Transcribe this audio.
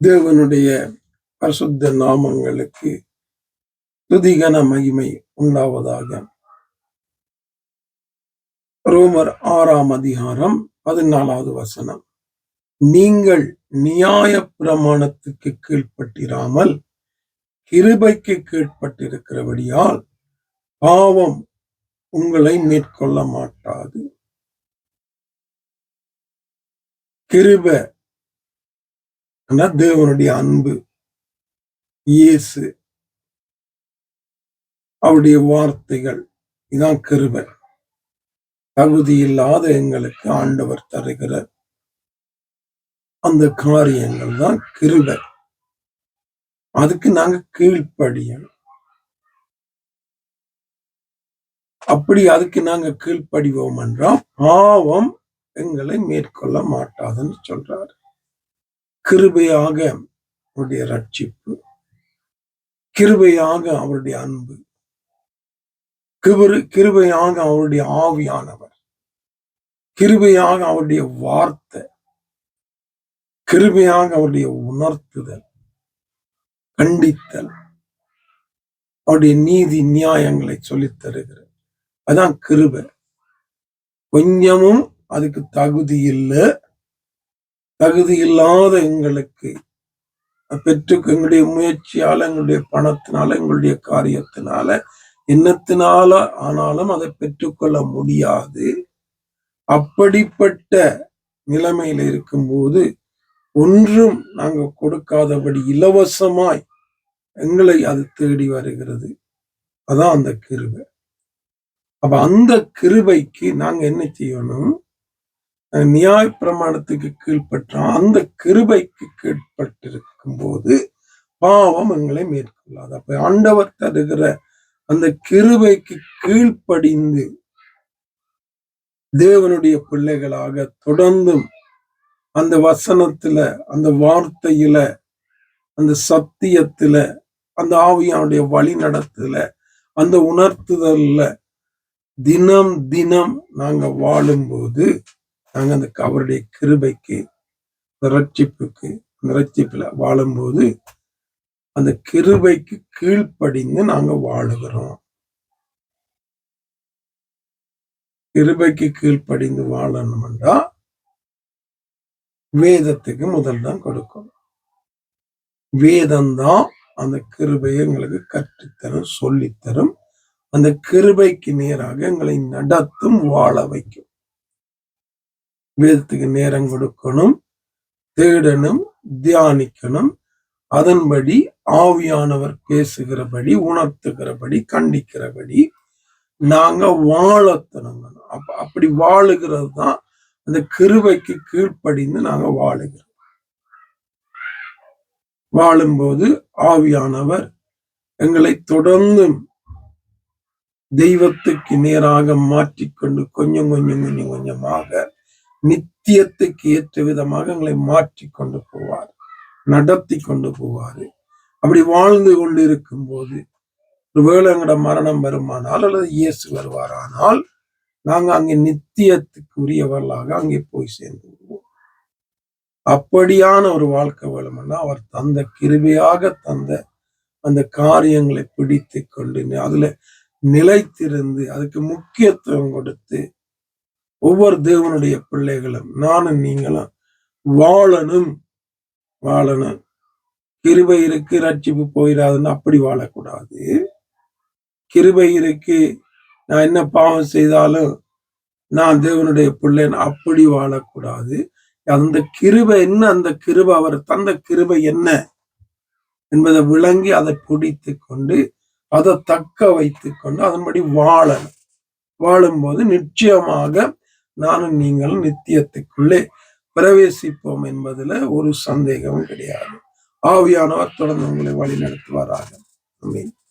தேவனுடைய பரிசுத்த நாமங்களுக்கு துதிகன மகிமை உண்டாவதாக. ரோமர் 6ஆம் அதிகாரம் 14வது வசனம். நீங்கள் நியாய பிரமாணத்துக்கு கீழ்ப்பட்டிராமல் கிருபைக்கு கீழ்ப்பட்டிருக்கிறபடியால் பாவம் உங்களை மேற்கொள்ள மாட்டாது. கிருபை தேவனுடைய அன்பு, இயேசு, அவருடைய வார்த்தைகள், இதான் கிருபை. தகுதி இல்லாத எங்களுக்கு ஆண்டவர் தருகிற அந்த காரியங்கள் தான் கிருபை. அதுக்கு நாங்க கீழ்ப்படியணும். அப்படி அதுக்கு நாங்க கீழ்ப்படிவோம் என்றால் பாவம் எங்களை மேற்கொள்ள மாட்டாதுன்னு சொல்றாரு. கிருபையாக அவருடைய ரட்சிப்பு, கிருபையாக அவருடைய அன்பு, கிருபையாக அவருடைய ஆவியானவர், கிருபையாக அவருடைய வார்த்தை, கிருபையாக அவருடைய உணர்த்துதல், கண்டித்தல், அவருடைய நீதி நியாயங்களை சொல்லித் தருகிறது. அதான் கிருபை. கொஞ்சமும் அதுக்கு தகுதி இல்லை. தகுதி இல்லாத எங்களுக்கு எங்களுடைய முயற்சியால, எங்களுடைய பணத்தினால, எங்களுடைய காரியத்தினால, எண்ணத்தினால ஆனாலும் அதை பெற்றுக்கொள்ள முடியாது. அப்படிப்பட்ட நிலைமையில இருக்கும்போது ஒன்றும் நாங்க கொடுக்காதபடி இலவசமாய் எங்களை அது தேடி வருகிறது. அதான் அந்த கிருபை. அப்ப அந்த கிருபைக்கு நாங்க என்ன செய்யணும்? நியாய பிரமாணத்துக்கு கீழ்பற்ற அந்த கிருபைக்கு கீழ்பட்டிருக்கும் போது பாவம் எங்களை மேற்கொள்ளாது. அப்ப ஆண்டவர் தருகிற அந்த கிருபைக்கு கீழ்ப்படிந்து தேவனுடைய பிள்ளைகளாக தொடர்ந்தும் அந்த வசனத்துல, அந்த வார்த்தையில, அந்த சத்தியத்துல, அந்த ஆவியானுடைய வழி நடத்துல, அந்த உணர்த்துதல்ல தினம் தினம் நாங்க வாழும்போது நாங்க அந்த அவருடைய கிருபைக்கு, ரட்சிப்புக்கு, அந்த ரட்சிப்புல வாழும்போது அந்த கிருபைக்கு கீழ்ப்படிந்து நாங்க வாழுகிறோம். கிருபைக்கு கீழ்ப்படிந்து வாழணும்டா வேதத்துக்கு முதல் தான் கொடுக்கணும். வேதம்தான் அந்த கிருபையை எங்களுக்கு கற்றுத்தரும், சொல்லித்தரும். அந்த கிருபைக்கு நேராக எங்களை நடத்தும், வாழ வைக்கும். வேதத்துக்கு நேரம் கொடுக்கணும், தேடணும், தியானிக்கணும். அதன்படி ஆவியானவர் பேசுகிறபடி, உணர்த்துகிறபடி, கண்டிக்கிறபடி நாங்க வாழத்தணும். அப்படி வாழுகிறது தான் அந்த கிருபைக்கு கீழ்ப்படிந்து நாங்க வாழுகிறோம். வாழும்போது ஆவியானவர் எங்களை தொடர்ந்து தெய்வத்துக்கு நேராக மாற்றிக்கொண்டு கொஞ்சம் கொஞ்சமாக நித்தியத்துக்கு ஏற்ற விதமாக எங்களை மாற்றிக்கொண்டு போவார், நடத்தி கொண்டு போவாரு. அப்படி வாழ்ந்து கொண்டு இருக்கும் போது ஒருவேளை எங்களோட மரணம் வருமானால் அல்லது இயேசு வருவாரானால் நாங்க அங்கே நித்தியத்துக்கு உரியவர்களாக அங்கே போய் சேர்ந்து விடுவோம். அப்படியான ஒரு வாழ்க்கை வேணும்னா அவர் தந்த கிருபையாக தந்த அந்த காரியங்களை பிடித்து கொண்டு அதுல நிலைத்திருந்து அதுக்கு முக்கியத்துவம் கொடுத்து ஒவ்வொரு தேவனுடைய பிள்ளைகளும் நானும் நீங்களும் வாழணும். கிருபை இருக்கு, ரட்சிப்பு போயிடாதுன்னு அப்படி வாழக்கூடாது. கிருபை இருக்கு, நான் என்ன பாவம் செய்தாலும் நான் தேவனுடைய பிள்ளைன்னு அப்படி வாழக்கூடாது. அந்த கிருபை என்ன, அந்த கிருபை அவர் தந்த கிருபை என்ன என்பதை விளங்கி அதை பிடித்து கொண்டு அதை தக்க வைத்துக் கொண்டு அதன்படி வாழணும். வாழும்போது நிச்சயமாக நானும் நீங்களும் நித்தியத்துக்குள்ளே பிரவேசிப்போம் என்பதுல ஒரு சந்தேகமும் கிடையாது. ஆவியானவர் தொடர்ந்து உங்களை வழி நடத்துவாராக. ஆமென்.